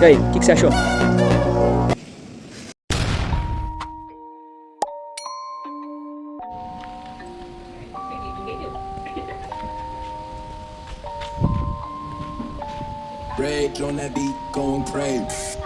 E aí, o que você achou? Rage on that beat, going crazy.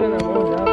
traseira na mão já,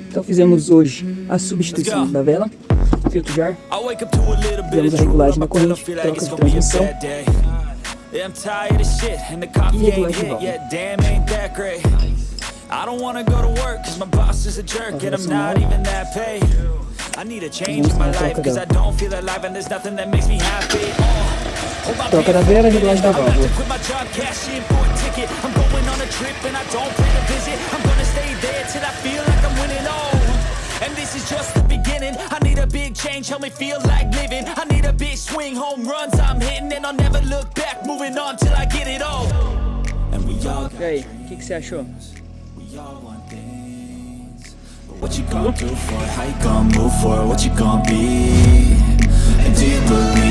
Então fizemos hoje a substituição da vela, filtro de ar, fizemos a regulagem da corrente, troca de transmissão e regulagem de válvula. I don't wanna go to work cause my boss is a jerk and I'm not even that paid. I need a change in my life cause I don't feel alive and there's nothing that makes me happy. Troca da vela e regulagem da válvula. I'm going on a trip and I don't plan to visit. I'm gonna stay there till I feel like I'm winning. Oh, and this is just the beginning. I need a big change, help me feel like living. I need a big swing, home runs I'm hitting, and I'll never look back, moving on till I get it all. And we all E aí, o que você achou? What you gonna do for it? How you gonna move for it? What you gonna be? And do you believe?